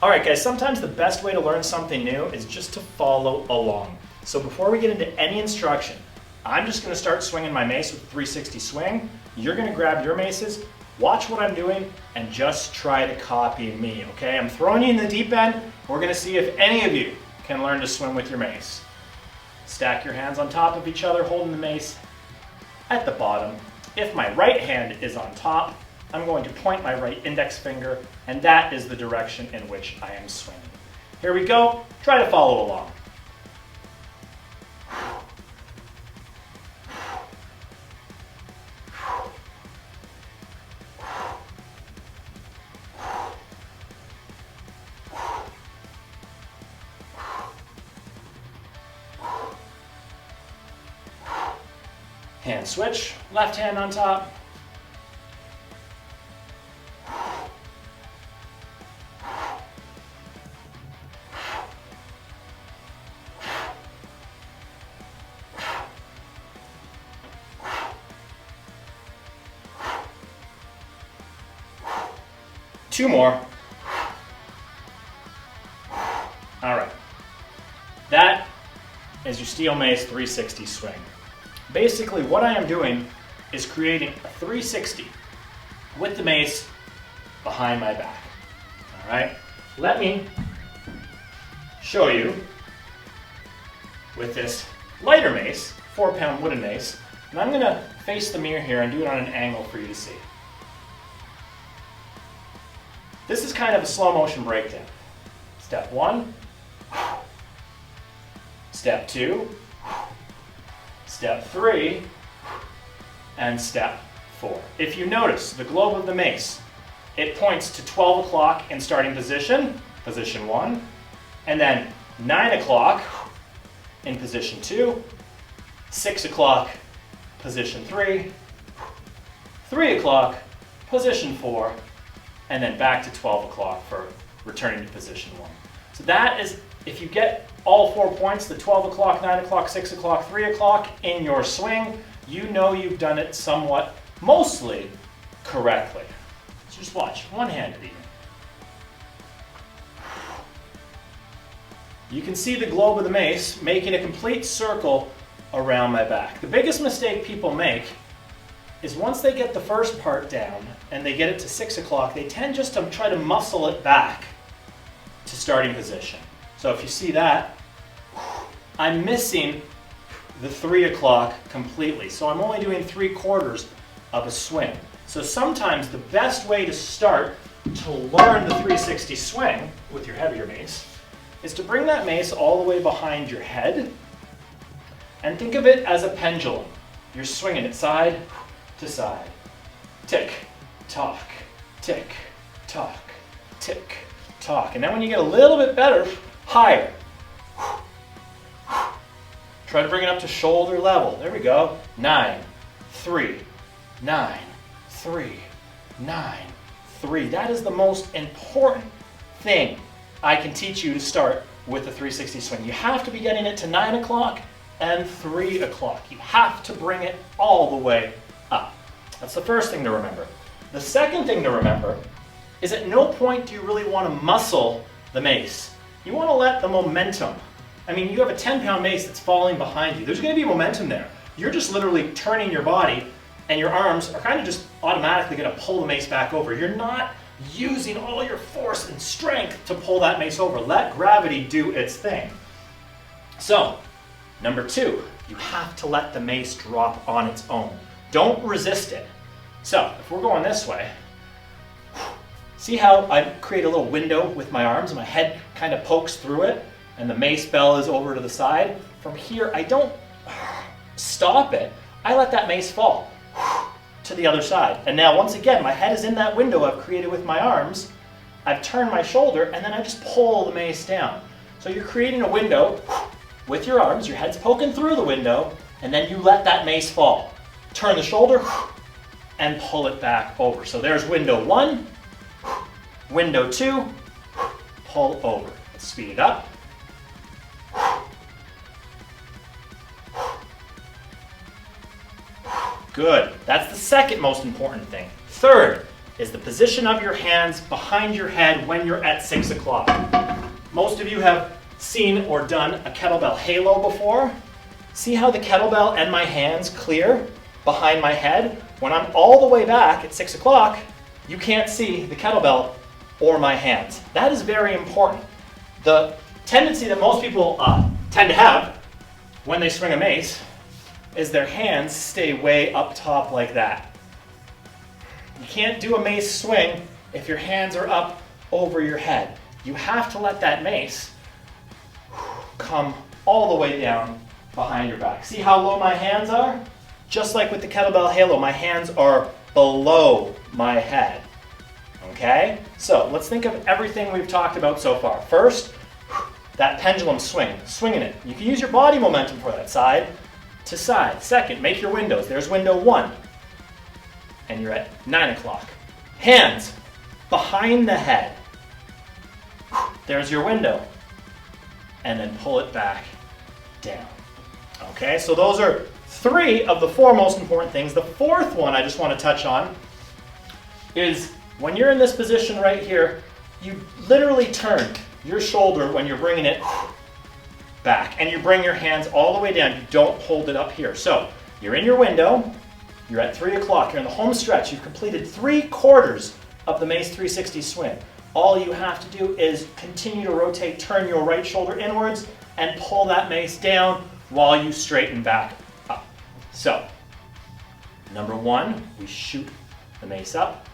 All right, guys, sometimes the best way to learn something new is just to follow along. So before we get into any instruction, I'm just gonna start swinging my mace with a 360 swing. You're gonna grab your maces, watch what I'm doing, and just try to copy me, okay? I'm throwing you in the deep end. We're gonna see if any of you can learn to swim with your mace. Stack your hands on top of each other, holding the mace at the bottom. If my right hand is on top, I'm going to point my right index finger, and that is the direction in which I am swinging. Here we go. Try to follow along. Hand switch, left hand on top. Two more. All right. That is your Steel Mace 360 swing. Basically, what I am doing is creating a 360 with the mace behind my back. All right. Let me show you with this lighter mace, 4-pound wooden mace, and I'm going to face the mirror here and do it on an angle for you to see. This is kind of a slow motion breakdown. Step 1, step 2, step 3, and step 4. If you notice the globe of the mace, it points to 12 o'clock in starting position, position 1, and then 9 o'clock in position 2, 6 o'clock, position 3, 3 o'clock, position 4, and then back to 12 o'clock for returning to position 1. So that is, if you get all 4 points, the 12 o'clock, 9 o'clock, 6 o'clock, 3 o'clock in your swing, you know you've done it somewhat, mostly correctly. So just watch, one-handed even. You can see the globe of the mace making a complete circle around my back. The biggest mistake people make is once they get the first part down and they get it to 6 o'clock, they tend just to try to muscle it back to starting position. So if you see that, I'm missing the 3 o'clock completely. So I'm only doing 3/4 of a swing. So sometimes the best way to start to learn the 360 swing with your heavier mace is to bring that mace all the way behind your head and think of it as a pendulum. You're swinging it side to side. Tick, tock, tick, tock, tick, tock. And then when you get a little bit better, higher. Try to bring it up to shoulder level. There we go. 9, 3, 9, 3, 9, 3. That is the most important thing I can teach you to start with the 360 swing. You have to be getting it to 9 o'clock and 3 o'clock. You have to bring it all the way up. That's the first thing to remember. The second thing to remember is at no point do you really want to muscle the mace. You want to let the momentum, I mean, you have a 10-pound mace that's falling behind you. There's going to be momentum there. You're just literally turning your body and your arms are kind of just automatically going to pull the mace back over. You're not using all your force and strength to pull that mace over. Let gravity do its thing. So, number 2, you have to let the mace drop on its own. Don't resist it. So, if we're going this way, see how I create a little window with my arms and my head kind of pokes through it and the mace bell is over to the side? From here, I don't stop it. I let that mace fall to the other side. And now, once again, my head is in that window I've created with my arms. I've turned my shoulder and then I just pull the mace down. So you're creating a window with your arms, your head's poking through the window, and then you let that mace fall. Turn the shoulder and pull it back over. So there's window 1, window 2, pull over. Let's speed it up. Good. That's the second most important thing. Third, is the position of your hands behind your head when you're at 6 o'clock. Most of you have seen or done a kettlebell halo before. See how the kettlebell and my hands clear behind my head? When I'm all the way back at 6 o'clock, you can't see the kettlebell or my hands. That is very important. The tendency that most people tend to have when they swing a mace is their hands stay way up top like that. You can't do a mace swing if your hands are up over your head. You have to let that mace come all the way down behind your back. See how low my hands are? Just like with the kettlebell halo, my hands are below my head. Okay? So let's think of everything we've talked about so far. First, that pendulum swing, swinging it. You can use your body momentum for that, side to side. Second, make your windows. There's window 1, and you're at 9 o'clock. Hands behind the head. There's your window. And then pull it back down. Okay, so those are 3 of the 4 most important things. The 4th one I just want to touch on is when you're in this position right here, you literally turn your shoulder when you're bringing it back, and you bring your hands all the way down. You don't hold it up here. So you're in your window, you're at 3 o'clock, you're in the home stretch, you've completed 3/4 of the Mace 360 swing. All you have to do is continue to rotate, turn your right shoulder inwards, and pull that mace down while you straighten back up. So, number 1, we shoot the mace up,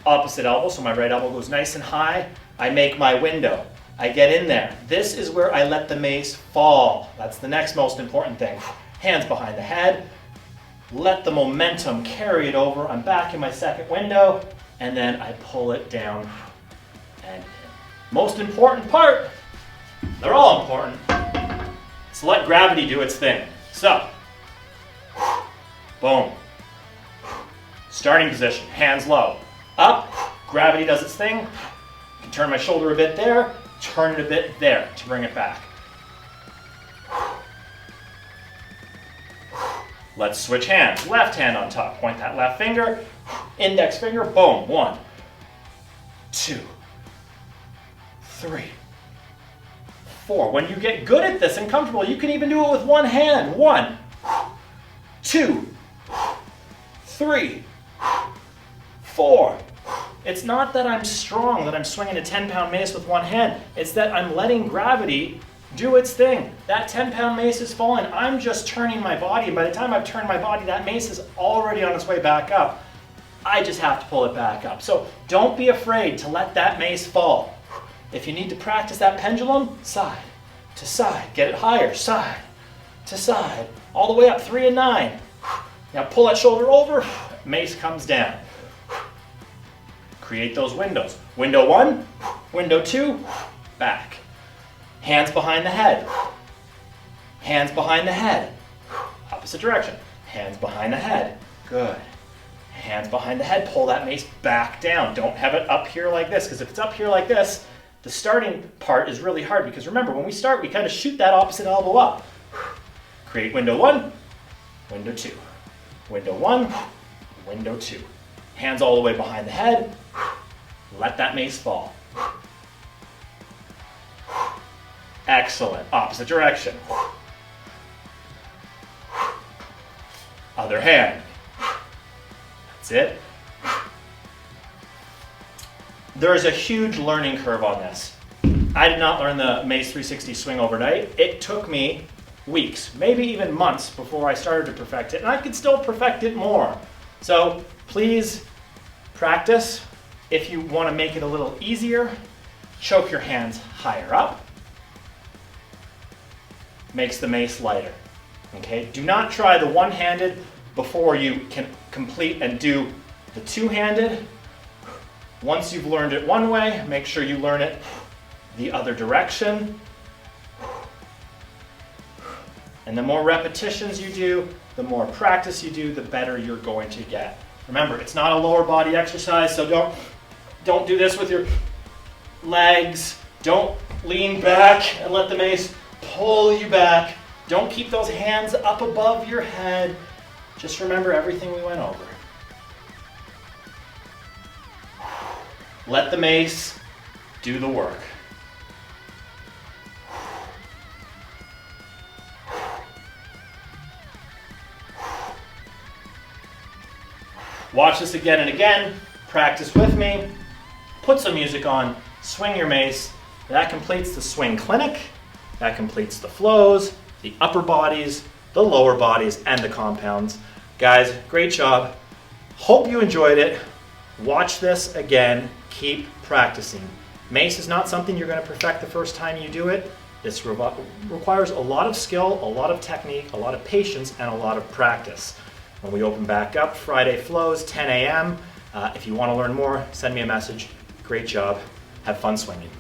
opposite elbow, so my right elbow goes nice and high. I make my window. I get in there. This is where I let the mace fall. That's the next most important thing. Hands behind the head. Let the momentum carry it over. I'm back in my second window, and then I pull it down and in. Most important part, they're all important, so let gravity do its thing. So, boom. Starting position, hands low. Up, gravity does its thing. I can turn my shoulder a bit there, turn it a bit there to bring it back. Let's switch hands. Left hand on top. Point that left finger, index finger, boom. 1, 2, 3, 4. When you get good at this and comfortable, you can even do it with one hand. 1, 2, 3, 4. It's not that I'm strong, that I'm swinging a 10-pound mace with one hand. It's that I'm letting gravity do its thing. That 10-pound mace is falling. I'm just turning my body, and by the time I've turned my body, that mace is already on its way back up. I just have to pull it back up. So don't be afraid to let that mace fall. If you need to practice that pendulum, side to side. Get it higher, side to side. All the way up, 3 and 9. Now pull that shoulder over, mace comes down. Create those windows. Window 1, window 2, back. Hands behind the head. Hands behind the head. Opposite direction. Hands behind the head. Good. Hands behind the head. Pull that mace back down. Don't have it up here like this, because if it's up here like this, the starting part is really hard, because remember, when we start, we kind of shoot that opposite elbow up. Create window 1, window 2. Window 1, window 2. Hands all the way behind the head. Let that mace fall. Excellent. Opposite direction. Other hand. That's it. There is a huge learning curve on this. I did not learn the Mace 360 swing overnight. It took me weeks, maybe even months before I started to perfect it, and I could still perfect it more. So please practice. If you want to make it a little easier, choke your hands higher up. Makes the mace lighter. Okay? Do not try the one-handed before you can complete and do the two-handed. Once you've learned it one way, make sure you learn it the other direction. And the more repetitions you do, the more practice you do, the better you're going to get. Remember, it's not a lower body exercise, so don't do this with your legs. Don't lean back and let the mace pull you back. Don't keep those hands up above your head. Just remember everything we went over. Let the mace do the work. Watch this again and again. Practice with me. Put some music on. Swing your mace. That completes the swing clinic. That completes the flows, the upper bodies, the lower bodies, and the compounds. Guys, great job. Hope you enjoyed it. Watch this again. Keep practicing. Mace is not something you're going to perfect the first time you do it. This requires a lot of skill, a lot of technique, a lot of patience, and a lot of practice. When we open back up, Friday flows, 10 a.m. If you want to learn more, send me a message. Great job. Have fun swinging.